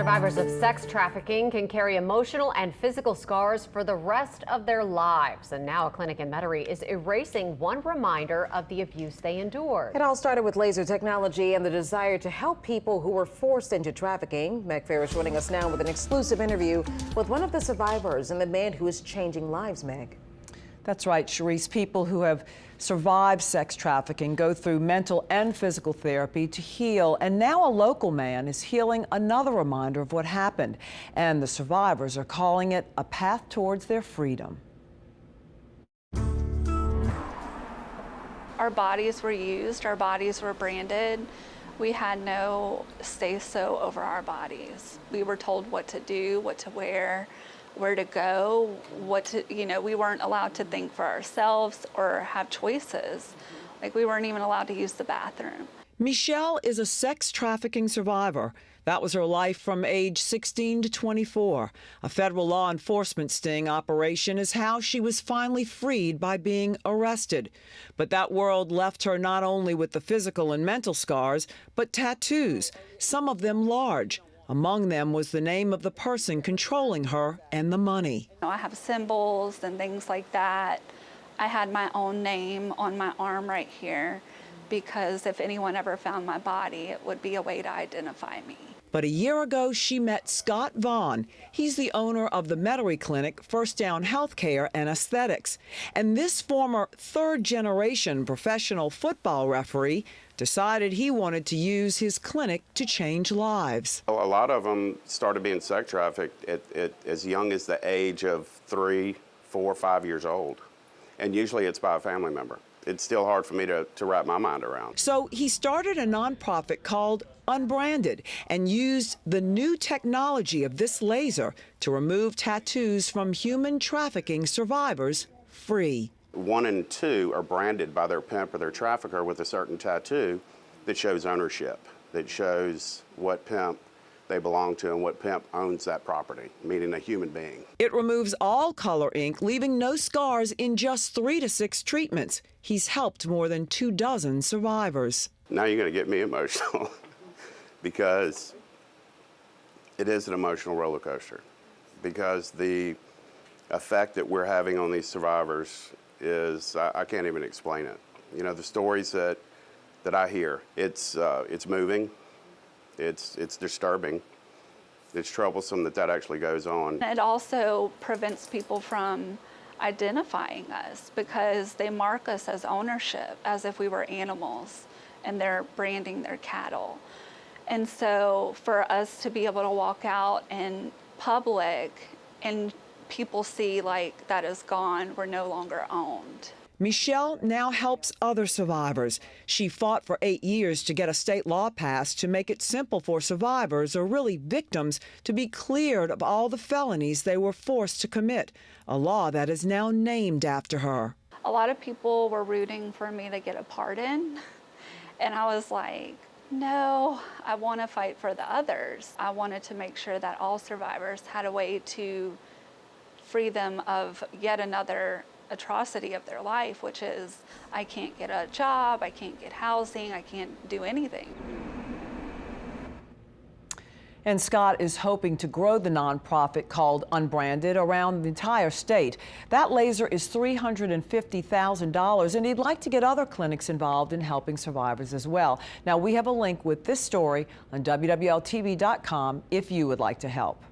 Survivors of sex trafficking can carry emotional and physical scars for the rest of their lives. And now a clinic in Metairie is erasing one reminder of the abuse they endured. It all started with laser technology and the desire to help people who were forced into trafficking. Metairie is joining us now with an exclusive interview with one of the survivors and the man who is changing lives, Meg. That's right, Charisse. People who have survived sex trafficking go through mental and physical therapy to heal. And now a local man is healing another reminder of what happened. And the survivors are calling it a path towards their freedom. Our bodies were used, our bodies were branded. We had no say-so over our bodies. We were told what to do, what to wear, where to go, we weren't allowed to think for ourselves or have choices. Like, we weren't even allowed to use the bathroom. Michelle is a sex trafficking survivor. That was her life from age 16 to 24. A federal law enforcement sting operation is how she was finally freed by being arrested. But that world left her not only with the physical and mental scars, but tattoos, some of them large. Among them was the name of the person controlling her and the money. I have symbols and things like that. I had my own name on my arm right here because if anyone ever found my body, it would be a way to identify me. But a year ago, she met Scott Vaughn. He's the owner of the Metairie clinic, First Down Healthcare and Aesthetics. And this former third-generation professional football referee decided he wanted to use his clinic to change lives. A lot of them started being sex trafficked at as young as the age of 3, 4, 5 years old. And usually it's by a family member. It's still hard for me to wrap my mind around. So he started a nonprofit called Unbranded and used the new technology of this laser to remove tattoos from human trafficking survivors free. 1 and 2 are branded by their pimp or their trafficker with a certain tattoo that shows ownership, that shows what pimp they belong to and what pimp owns that property, meaning a human being. It removes all color ink, leaving no scars in just 3 to 6 treatments. He's helped more than 24 survivors. Now you're going to get me emotional because it is an emotional roller coaster, because the effect that we're having on these survivors is, I can't even explain it. You know, the stories that I hear, it's moving, it's disturbing, it's troublesome that actually goes on. It also prevents people from identifying us because they mark us as ownership, as if we were animals, and they're branding their cattle. And so for us to be able to walk out in public and people see like that is gone, we're no longer owned. Michelle now helps other survivors. She fought for 8 years to get a state law passed to make it simple for survivors, or really victims, to be cleared of all the felonies they were forced to commit, a law that is now named after her. A lot of people were rooting for me to get a pardon, and I was like, no, I want to fight for the others. I wanted to make sure that all survivors had a way to free them of yet another atrocity of their life, which is I can't get a job, I can't get housing, I can't do anything. And Scott is hoping to grow the nonprofit called Unbranded around the entire state. That laser is $350,000, and he'd like to get other clinics involved in helping survivors as well. Now, we have a link with this story on WWLTV.com if you would like to help.